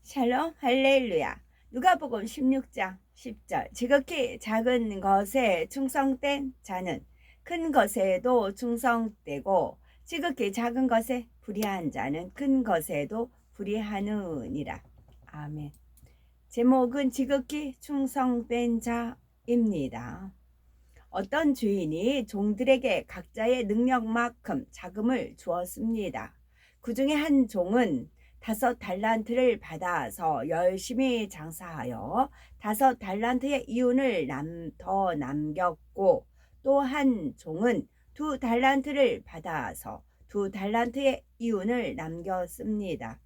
샬롬 할렐루야. 누가복음 16장 10절. 지극히 작은 것에 충성된 자는 큰 것에도 충성되고 지극히 작은 것에 불의한 자는 큰 것에도 불의하느니라. 아멘. 제목은 지극히 충성된 자입니다. 어떤 주인이 종들에게 각자의 능력만큼 자금을 주었습니다. 그 중에 한 종은 5달란트를 받아서 열심히 장사하여 5달란트의 이윤을 더 남겼고, 또 한 종은 2달란트를 받아서 2달란트의 이윤을 남겼습니다.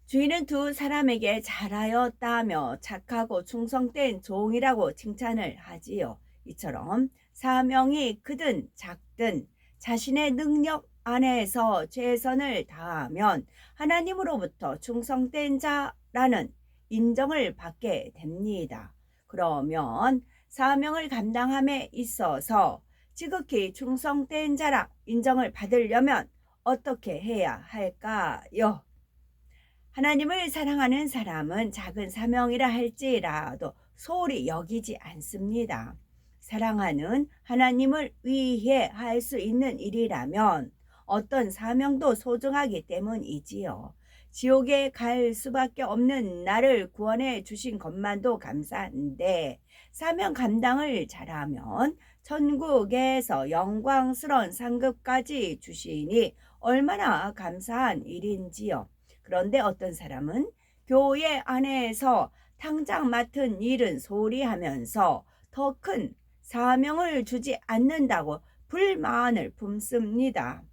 주인은 두 사람에게 잘하였다며 착하고 충성된 종이라고 칭찬을 하지요. 이처럼 사명이 크든 작든 자신의 능력 안에서 최선을 다하면 하나님으로부터 충성된 자라는 인정을 받게 됩니다. 그러면 사명을 감당함에 있어서 지극히 충성된 자라 인정을 받으려면 어떻게 해야 할까요? 하나님을 사랑하는 사람은 작은 사명이라 할지라도 소홀히 여기지 않습니다. 사랑하는 하나님을 위해 할 수 있는 일이라면 어떤 사명도 소중하기 때문이지요. 지옥에 갈 수밖에 없는 나를 구원해 주신 것만도 감사한데, 사명 감당을 잘하면 천국에서 영광스러운 상급까지 주시니 얼마나 감사한 일인지요. 그런데 어떤 사람은 교회 안에서 당장 맡은 일은 소홀히 하면서 더 큰 사명을 주지 않는다고 불만을 품습니다.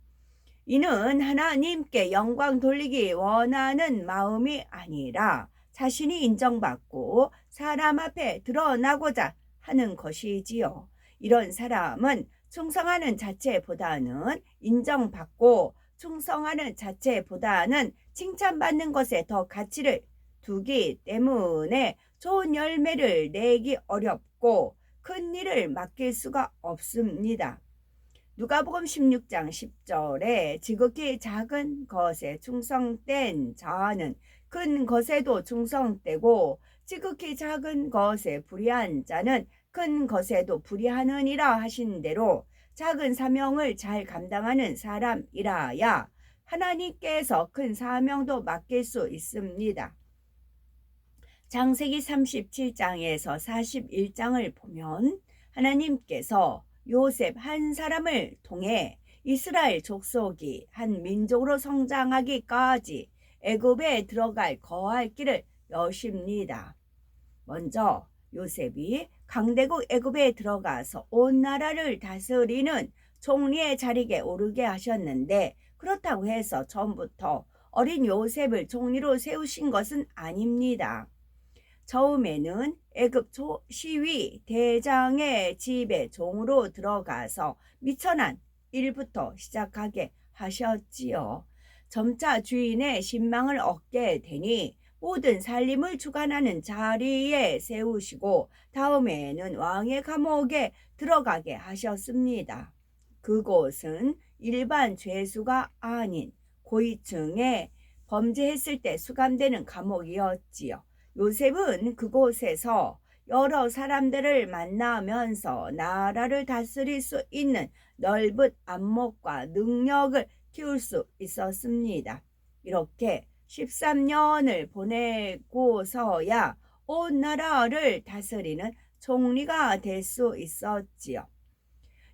이는 하나님께 영광 돌리기 원하는 마음이 아니라 자신이 인정받고 사람 앞에 드러나고자 하는 것이지요. 이런 사람은 충성하는 자체보다는 인정받고 충성하는 자체보다는 칭찬받는 것에 더 가치를 두기 때문에 좋은 열매를 내기 어렵고 큰 일을 맡길 수가 없습니다. 누가복음 16장 10절에 지극히 작은 것에 충성된 자는 큰 것에도 충성되고 지극히 작은 것에 불의한 자는 큰 것에도 불의하느니라 하신 대로 작은 사명을 잘 감당하는 사람이라야 하나님께서 큰 사명도 맡길 수 있습니다. 창세기 37장에서 41장을 보면 하나님께서 요셉 한 사람을 통해 이스라엘 족속이 한 민족으로 성장하기까지 애굽에 들어갈 거할 길을 여십니다. 먼저 요셉이 강대국 애굽에 들어가서 온 나라를 다스리는 총리의 자리에 오르게 하셨는데, 그렇다고 해서 처음부터 어린 요셉을 총리로 세우신 것은 아닙니다. 처음에는 애굽 시위 대장의 집에 종으로 들어가서 미천한 일부터 시작하게 하셨지요. 점차 주인의 신망을 얻게 되니 모든 살림을 주관하는 자리에 세우시고 다음에는 왕의 감옥에 들어가게 하셨습니다. 그곳은 일반 죄수가 아닌 고위층에 범죄했을 때 수감되는 감옥이었지요. 요셉은 그곳에서 여러 사람들을 만나면서 나라를 다스릴 수 있는 넓은 안목과 능력을 키울 수 있었습니다. 이렇게 13년을 보내고서야 온 나라를 다스리는 총리가 될 수 있었지요.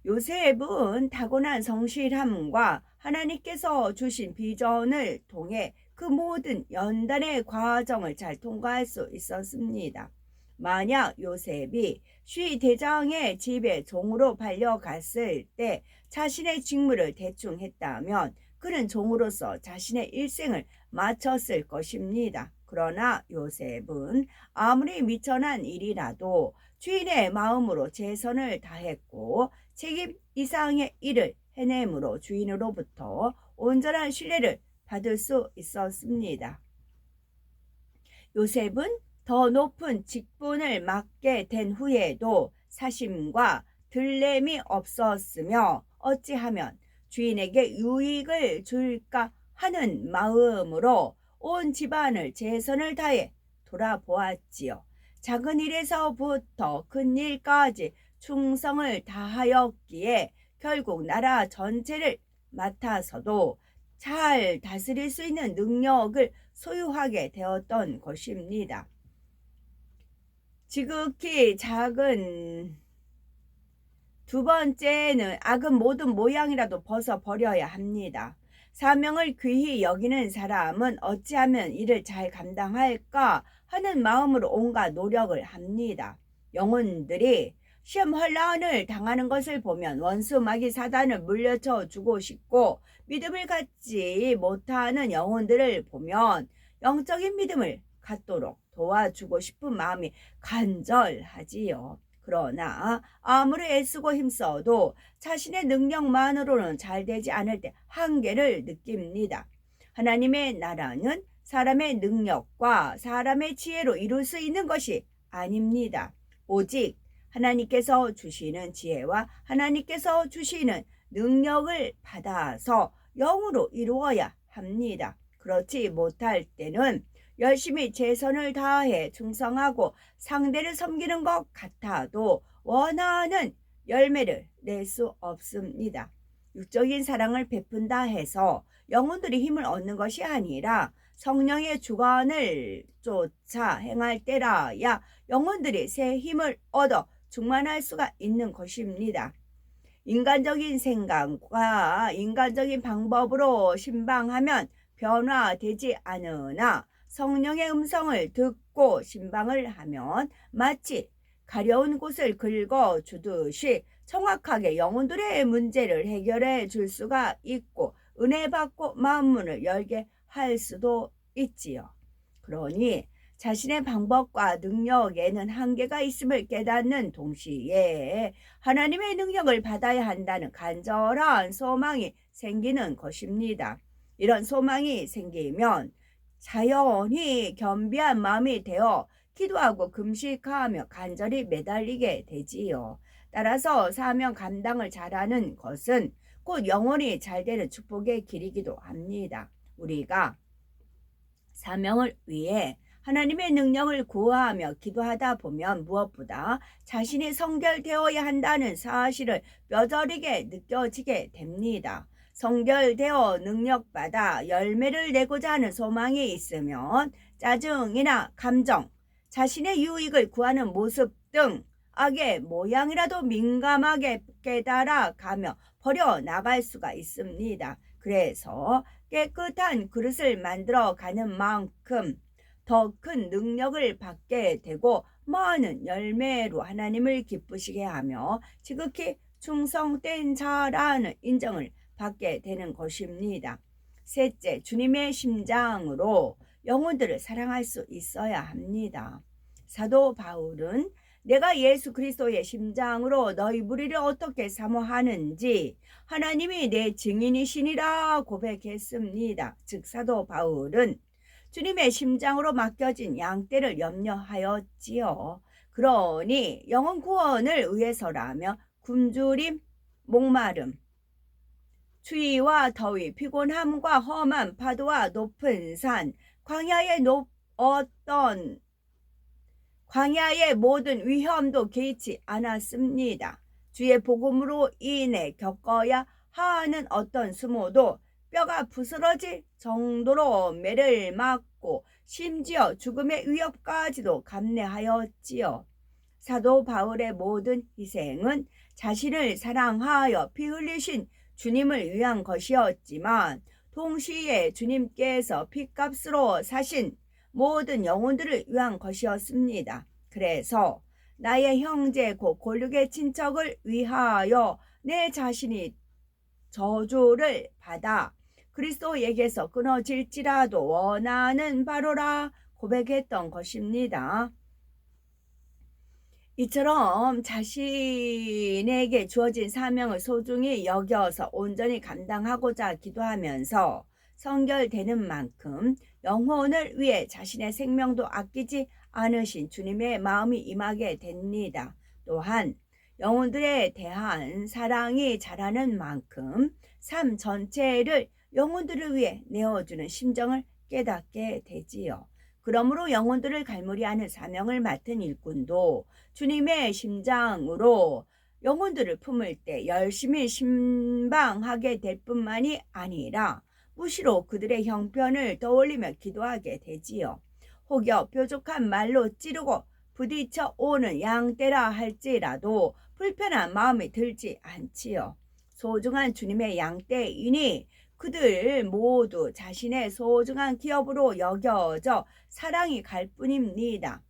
요셉은 타고난 성실함과 하나님께서 주신 비전을 통해 그 모든 연단의 과정을 잘 통과할 수 있었습니다. 만약 요셉이 쉬 대장의 집에 종으로 팔려갔을 때 자신의 직무를 대충 했다면 그는 종으로서 자신의 일생을 마쳤을 것입니다. 그러나 요셉은 아무리 미천한 일이라도 주인의 마음으로 최선을 다했고 책임 이상의 일을 해내므로 주인으로부터 온전한 신뢰를 받을 수 있었습니다. 요셉은 더 높은 직분을 맡게 된 후에도 사심과 들램이 없었으며 어찌하면 주인에게 유익을 줄까 하는 마음으로 온 집안을 최선을 다해 돌아보았지요. 작은 일에서부터 큰 일까지 충성을 다하였기에 결국 나라 전체를 맡아서도 잘 다스릴 수 있는 능력을 소유하게 되었던 것입니다. 지극히 작은 두 번째는 악은 모든 모양이라도 벗어버려야 합니다. 사명을 귀히 여기는 사람은 어찌하면 이를 잘 감당할까 하는 마음으로 온갖 노력을 합니다. 영혼들이 시험 혼란을 당하는 것을 보면 원수 마귀 사단을 물려쳐 주고 싶고, 믿음을 갖지 못하는 영혼들을 보면 영적인 믿음을 갖도록 도와주고 싶은 마음이 간절하지요. 그러나 아무리 애쓰고 힘써도 자신의 능력만으로는 잘 되지 않을 때 한계를 느낍니다. 하나님의 나라는 사람의 능력과 사람의 지혜로 이룰 수 있는 것이 아닙니다. 오직 하나님께서 주시는 지혜와 하나님께서 주시는 능력을 받아서 영으로 이루어야 합니다. 그렇지 못할 때는 열심히 최선을 다해 충성하고 상대를 섬기는 것 같아도 원하는 열매를 낼 수 없습니다. 육적인 사랑을 베푼다 해서 영혼들이 힘을 얻는 것이 아니라 성령의 주관을 쫓아 행할 때라야 영혼들이 새 힘을 얻어 충만할 수가 있는 것입니다. 인간적인 생각과 인간적인 방법으로 신방하면 변화되지 않으나 성령의 음성을 듣고 신방을 하면 마치 가려운 곳을 긁어주듯이 정확하게 영혼들의 문제를 해결해 줄 수가 있고 은혜 받고 마음문을 열게 할 수도 있지요. 그러니 자신의 방법과 능력에는 한계가 있음을 깨닫는 동시에 하나님의 능력을 받아야 한다는 간절한 소망이 생기는 것입니다. 이런 소망이 생기면 자연히 겸비한 마음이 되어 기도하고 금식하며 간절히 매달리게 되지요. 따라서 사명 감당을 잘하는 것은 곧 영혼이 잘 되는 축복의 길이기도 합니다. 우리가 사명을 위해 하나님의 능력을 구하며 기도하다 보면 무엇보다 자신이 성결되어야 한다는 사실을 뼈저리게 느껴지게 됩니다. 성결되어 능력받아 열매를 내고자 하는 소망이 있으면 짜증이나 감정, 자신의 유익을 구하는 모습 등 악의 모양이라도 민감하게 깨달아 가며 버려나갈 수가 있습니다. 그래서 깨끗한 그릇을 만들어 가는 만큼 더 큰 능력을 받게 되고 많은 열매로 하나님을 기쁘시게 하며 지극히 충성된 자라는 인정을 받게 되는 것입니다. 셋째, 주님의 심장으로 영혼들을 사랑할 수 있어야 합니다. 사도 바울은 내가 예수 그리스도의 심장으로 너희 무리를 어떻게 사모하는지 하나님이 내 증인이시니라 고백했습니다. 즉 사도 바울은 주님의 심장으로 맡겨진 양떼를 염려하였지요. 그러니 영혼 구원을 위해서라며 굶주림, 목마름, 추위와 더위, 피곤함과 험한 파도와 높은 산, 광야의 모든 위험도 개의치 않았습니다. 주의 복음으로 인해 겪어야 하는 어떤 수모도 뼈가 부스러질 정도로 매를 맞고 심지어 죽음의 위협까지도 감내하였지요. 사도 바울의 모든 희생은 자신을 사랑하여 피 흘리신 주님을 위한 것이었지만 동시에 주님께서 핏값으로 사신 모든 영혼들을 위한 것이었습니다. 그래서 나의 형제 곧 골육의 친척을 위하여 내 자신이 저주를 받아 그리스도에게서 끊어질지라도 원하는 바로라 고백했던 것입니다. 이처럼 자신에게 주어진 사명을 소중히 여겨서 온전히 감당하고자 기도하면서 성결되는 만큼 영혼을 위해 자신의 생명도 아끼지 않으신 주님의 마음이 임하게 됩니다. 또한 영혼들에 대한 사랑이 자라는 만큼 삶 전체를 영혼들을 위해 내어주는 심정을 깨닫게 되지요. 그러므로 영혼들을 갈무리하는 사명을 맡은 일꾼도 주님의 심장으로 영혼들을 품을 때 열심히 신방하게 될 뿐만이 아니라 무시로 그들의 형편을 떠올리며 기도하게 되지요. 혹여 뾰족한 말로 찌르고 부딪혀 오는 양떼라 할지라도 불편한 마음이 들지 않지요. 소중한 주님의 양떼이니 그들 모두 자신의 소중한 기업으로 여겨져 사랑이 갈 뿐입니다.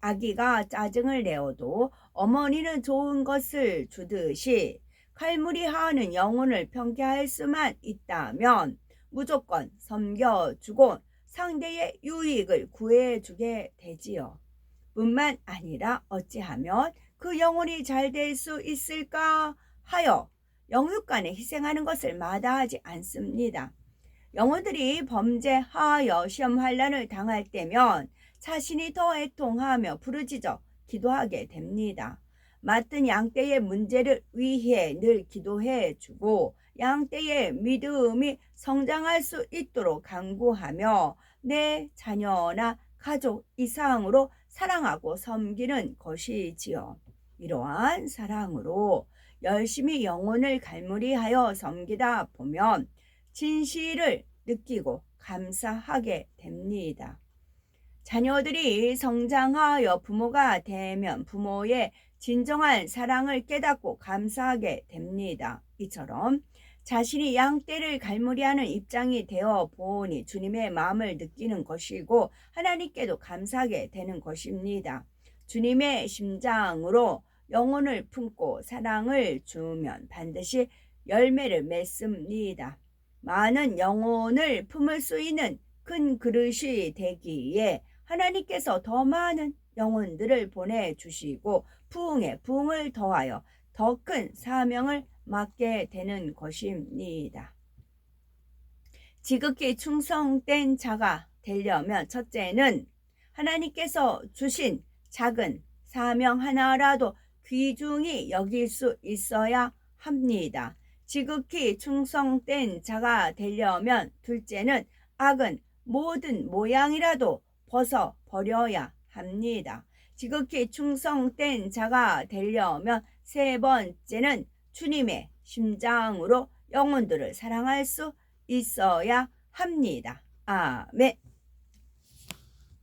아기가 짜증을 내어도 어머니는 좋은 것을 주듯이 칼무리하는 영혼을 평가할 수만 있다면 무조건 섬겨주고 상대의 유익을 구해주게 되지요. 뿐만 아니라 어찌하면 그 영혼이 잘 될 수 있을까 하여 영육간에 희생하는 것을 마다하지 않습니다. 영혼들이 범죄하여 시험환란을 당할 때면 자신이 더 애통하며 부르짖어 기도하게 됩니다. 맡은 양떼의 문제를 위해 늘 기도해 주고 양떼의 믿음이 성장할 수 있도록 간구하며 내 자녀나 가족 이상으로 사랑하고 섬기는 것이지요. 이러한 사랑으로 열심히 영혼을 갈무리하여 섬기다 보면 진실을 느끼고 감사하게 됩니다. 자녀들이 성장하여 부모가 되면 부모의 진정한 사랑을 깨닫고 감사하게 됩니다. 이처럼 자신이 양떼를 갈무리하는 입장이 되어 보니 주님의 마음을 느끼는 것이고 하나님께도 감사하게 되는 것입니다. 주님의 심장으로 영혼을 품고 사랑을 주면 반드시 열매를 맺습니다. 많은 영혼을 품을 수 있는 큰 그릇이 되기에 하나님께서 더 많은 영혼들을 보내주시고 부흥에 부흥을 더하여 더 큰 사명을 맡게 되는 것입니다. 지극히 충성된 자가 되려면 첫째는 하나님께서 주신 작은 사명 하나라도 귀중히 여길 수 있어야 합니다. 지극히 충성된 자가 되려면 둘째는 악은 모든 모양이라도 벗어버려야 합니다. 지극히 충성된 자가 되려면 세 번째는 주님의 심장으로 영혼들을 사랑할 수 있어야 합니다. 아멘.